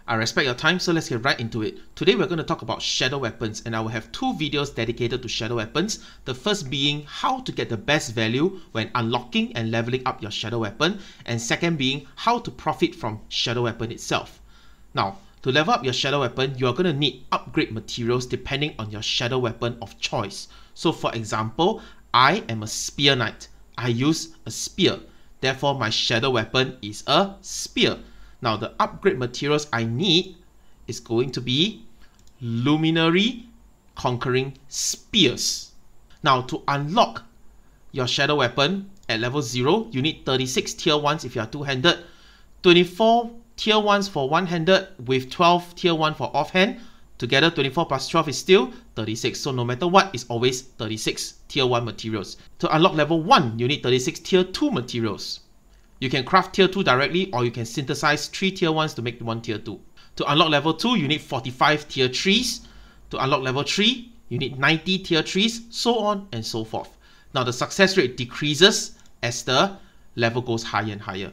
I respect your time, so let's get right into it. Today we're going to talk about shadow weapons, and I will have two videos dedicated to shadow weapons. The first being how to get the best value when unlocking and leveling up your shadow weapon, and second being how to profit from shadow weapon itself. Now, to level up your shadow weapon, you are going to need upgrade materials depending on your shadow weapon of choice. So for example, I am a spear knight. I use a spear. Therefore, my shadow weapon is a spear. Now, the upgrade materials I need is going to be Luminary Conquering Spears. Now, to unlock your shadow weapon at level 0, you need 36 tier 1s if you are two-handed, 24 tier 1s for one-handed with 12 tier 1 for offhand. Together, 24 plus 12 is still 36. So no matter what, it's always 36 tier 1 materials. To unlock level 1, you need 36 tier 2 materials. You can craft tier 2 directly, or you can synthesize 3 tier 1s to make 1 tier 2. To unlock level 2, you need 45 tier 3s. To unlock level 3, you need 90 tier 3s, so on and so forth. Now the success rate decreases as the level goes higher and higher.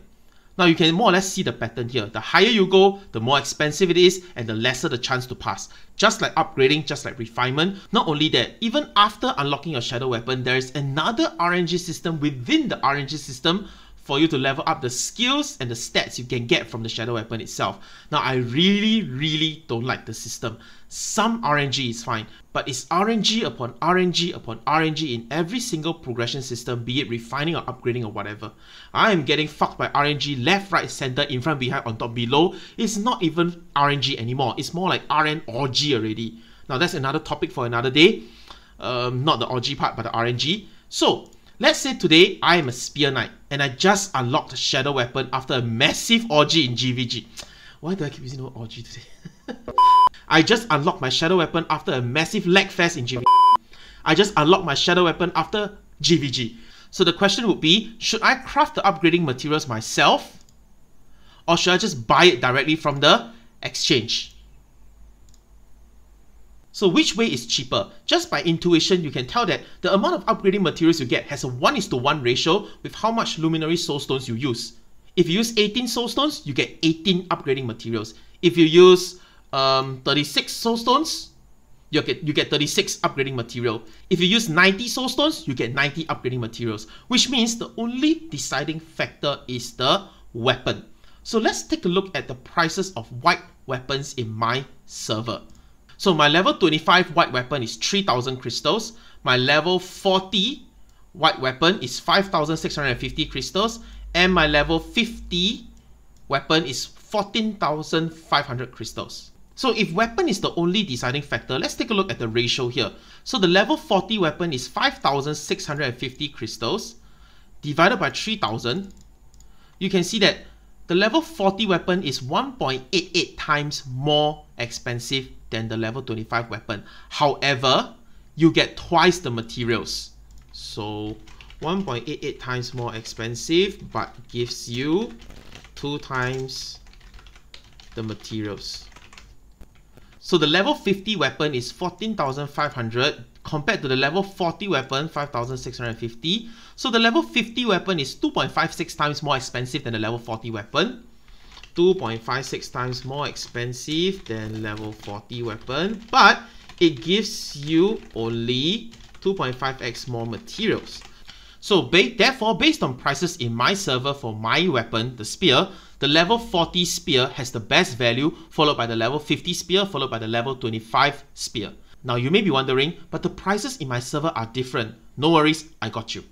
Now you can more or less see the pattern here. The higher you go, the more expensive it is and the lesser the chance to pass. Just like upgrading, just like refinement. Not only that, even after unlocking your shadow weapon, there is another RNG system within the RNG system for you to level up the skills and the stats you can get from the shadow weapon itself. Now I really don't like the system. Some RNG is fine, but it's RNG upon RNG upon RNG in every single progression system, be it refining or upgrading or whatever. I am getting fucked by RNG left, right, center, in front, behind, on top, below. It's not even RNG anymore. It's more like RN orgy already. Now that's another topic for another day. Not the orgy part, but the RNG. So let's say today I am a spear knight and I just unlocked a shadow weapon after a massive orgy in GVG. Why do I keep using the word orgy today? I just unlocked my shadow weapon after a massive lag fest in GVG. I just unlocked my shadow weapon after GVG. So the question would be, should I craft the upgrading materials myself, or should I just buy it directly from the exchange? So which way is cheaper? Just by intuition, you can tell that the amount of upgrading materials you get has a 1:1 ratio with how much Luminary Soulstones you use. If you use 18 Soulstones, you get 18 upgrading materials. If you use 36 Soulstones, you get 36 upgrading material. If you use 90 Soulstones, you get 90 upgrading materials, which means the only deciding factor is the weapon. So let's take a look at the prices of white weapons in my server. So my level 25 white weapon is 3,000 crystals. My level 40 white weapon is 5,650 crystals. And my level 50 weapon is 14,500 crystals. So if weapon is the only deciding factor, let's take a look at the ratio here. So the level 40 weapon is 5,650 crystals divided by 3,000. You can see that the level 40 weapon is 1.88 times more expensive than the level 25 weapon. However, you get twice the materials. So 1.88 times more expensive, but gives you 2 times the materials. So the level 50 weapon is 14,500 compared to the level 40 weapon, 5,650. So the level 50 weapon is 2.56 times more expensive than the level 40 weapon. 2.56 times more expensive than level 40 weapon, but it gives you only 2.5x more materials. So therefore, based on prices in my server for my weapon, the spear, the level 40 spear has the best value, followed by the level 50 spear, followed by the level 25 spear. Now you may be wondering, but the prices in my server are different. No worries, I got you.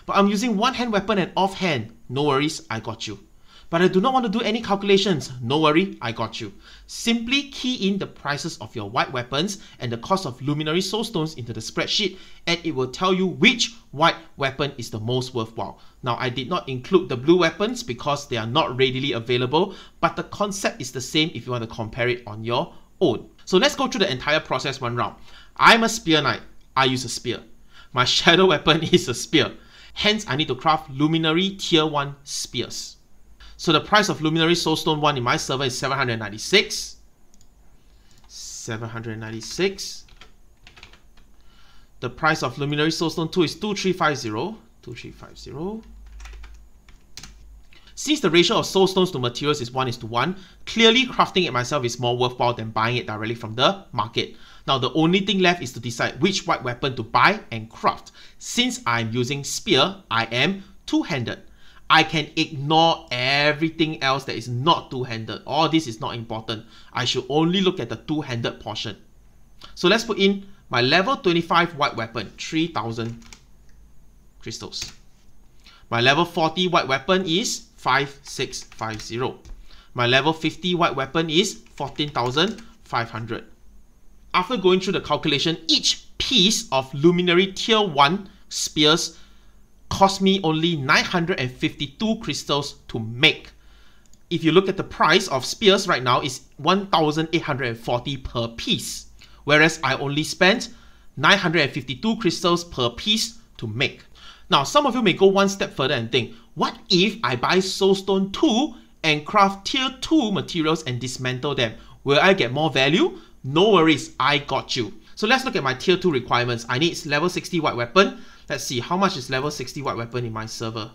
But I'm using one-hand weapon and off-hand. No worries, I got you. But I do not want to do any calculations. No worry, I got you. Simply key in the prices of your white weapons and the cost of Luminary Soulstones into the spreadsheet, and it will tell you which white weapon is the most worthwhile. Now, I did not include the blue weapons because they are not readily available, but the concept is the same if you want to compare it on your own. So let's go through the entire process one round. I'm a spear knight. I use a spear. My shadow weapon is a spear. Hence, I need to craft Luminary Tier 1 spears. So the price of Luminary Soulstone 1 in my server is 796. 796. The price of Luminary Soulstone 2 is 2350. 2350. Since the ratio of soulstones to materials is 1:1, clearly crafting it myself is more worthwhile than buying it directly from the market. Now the only thing left is to decide which white weapon to buy and craft. Since I'm using spear, I am two-handed. I can ignore everything else that is not two-handed. All this is not important. I should only look at the two-handed portion. So let's put in my level 25 white weapon, 3000 crystals. My level 40 white weapon is 5650. My level 50 white weapon is 14,500. After going through the calculation, each piece of Luminary Tier 1 spears cost me only 952 crystals to make. If you look at the price of spears right now, is 1,840 per piece, whereas I only spent 952 crystals per piece to make. Now, some of you may go one step further and think, what if I buy Soulstone 2 and craft Tier 2 materials and dismantle them? Will I get more value? No worries, I got you. So let's look at my Tier 2 requirements. I need level 60 white weapon. Let's see, how much is level 60 white weapon in my server?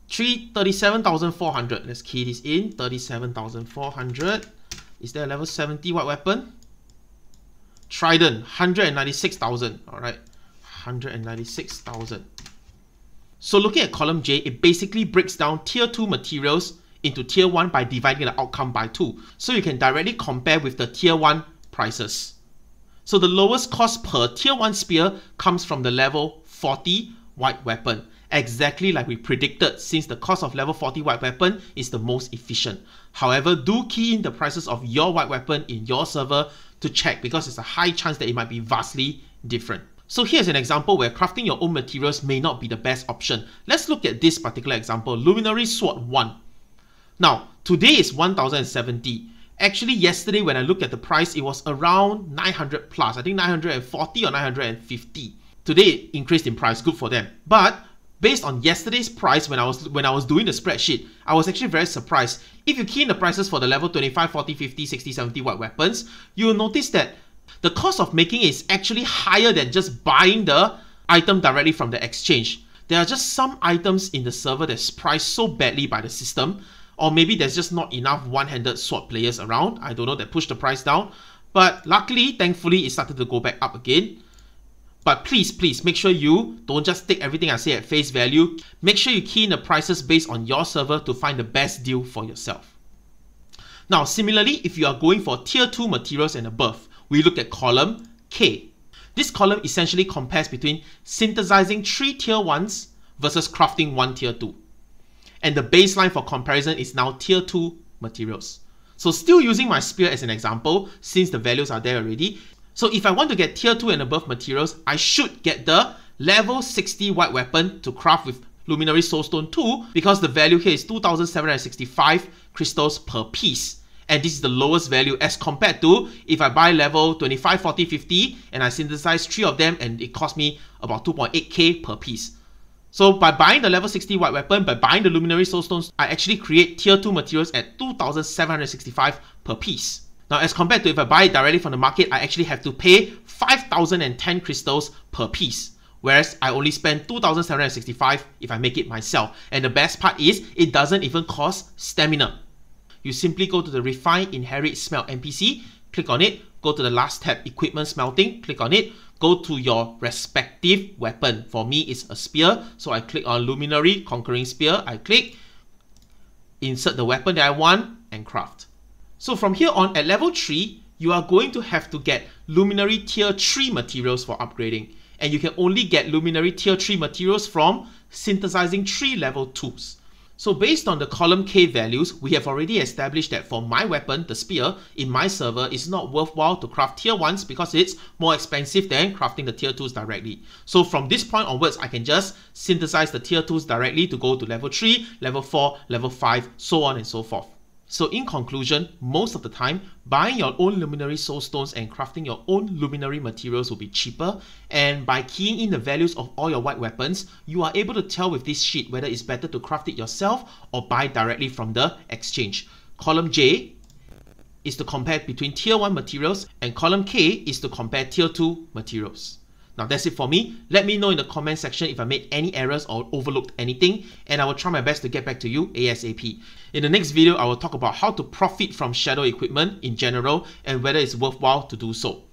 37,400. Let's key this in, 37,400. Is there a level 70 white weapon? Trident, 196,000. Alright, 196,000. So looking at column J, it basically breaks down Tier 2 materials into Tier 1 by dividing the outcome by 2. So you can directly compare with the Tier 1 prices. So the lowest cost per Tier 1 spear comes from the level 40 white weapon. Exactly like we predicted, since the cost of level 40 white weapon is the most efficient. However, do key in the prices of your white weapon in your server to check, because there's a high chance that it might be vastly different. So here's an example where crafting your own materials may not be the best option. Let's look at this particular example, Luminary Sword 1. Now, today is 1,070. Actually, yesterday when I looked at the price, it was around 900 plus. I think 940 or 950. Today it increased in price, good for them. But based on yesterday's price, when I was doing the spreadsheet, I was actually very surprised. If you key in the prices for the level 25, 40, 50, 60, 70 white weapons, you will notice that the cost of making is actually higher than just buying the item directly from the exchange. There are just some items in the server that's priced so badly by the system, or maybe there's just not enough one-handed sword players around, I don't know, that push the price down. But luckily, thankfully, it started to go back up again. But please make sure you don't just take everything I say at face value. Make sure you key in the prices based on your server to find the best deal for yourself. Now, similarly, if you are going for Tier 2 materials and above, we look at column K. This column essentially compares between synthesizing 3 Tier 1s versus crafting 1 Tier 2. And the baseline for comparison is now Tier 2 materials. So still using my spear as an example, since the values are there already. So if I want to get Tier 2 and above materials, I should get the level 60 white weapon to craft with Luminary Soulstone 2, because the value here is 2,765 crystals per piece. And this is the lowest value as compared to if I buy level 25, 40, 50 and I synthesize 3 of them and it costs me about 2.8k per piece. So by buying the level 60 white weapon, by buying the Luminary Soulstones, I actually create Tier 2 materials at 2,765 per piece. Now as compared to if I buy it directly from the market, I actually have to pay 5,010 crystals per piece. Whereas I only spend 2,765 if I make it myself. And the best part is, it doesn't even cost stamina. You simply go to the Refine, Inherit, Smelt NPC, click on it, go to the last tab, Equipment Smelting, click on it, go to your respective weapon. For me, it's a spear, so I click on Luminary Conquering Spear, I click, insert the weapon that I want, and craft. So from here on, at level 3, you are going to have to get Luminary Tier 3 materials for upgrading. And you can only get Luminary Tier 3 materials from synthesizing 3 level 2s. So based on the column K values, we have already established that for my weapon, the spear, in my server, it's not worthwhile to craft Tier 1s because it's more expensive than crafting the Tier 2s directly. So from this point onwards, I can just synthesize the Tier 2s directly to go to level 3, level 4, level 5, so on and so forth. So in conclusion, most of the time, buying your own Luminary Soulstones and crafting your own Luminary materials will be cheaper, and by keying in the values of all your white weapons, you are able to tell with this sheet whether it's better to craft it yourself or buy directly from the exchange. Column J is to compare between Tier 1 materials and column K is to compare Tier 2 materials. Now that's it for me. Let me know in the comment section if I made any errors or overlooked anything, and I will try my best to get back to you ASAP. In the next video, I will talk about how to profit from shadow equipment in general and whether it's worthwhile to do so.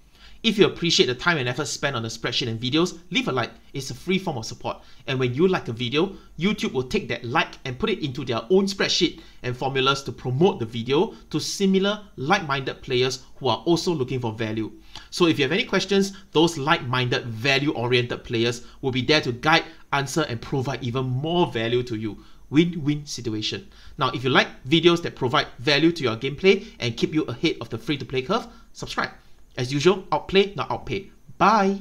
If you appreciate the time and effort spent on the spreadsheet and videos, leave a like. It's a free form of support. And when you like a video, YouTube will take that like and put it into their own spreadsheet and formulas to promote the video to similar like-minded players who are also looking for value. So if you have any questions, those like-minded, value-oriented players will be there to guide, answer, and provide even more value to you. Win-win situation. Now, if you like videos that provide value to your gameplay and keep you ahead of the free-to-play curve, subscribe. As usual, outplay, not outpay. Bye!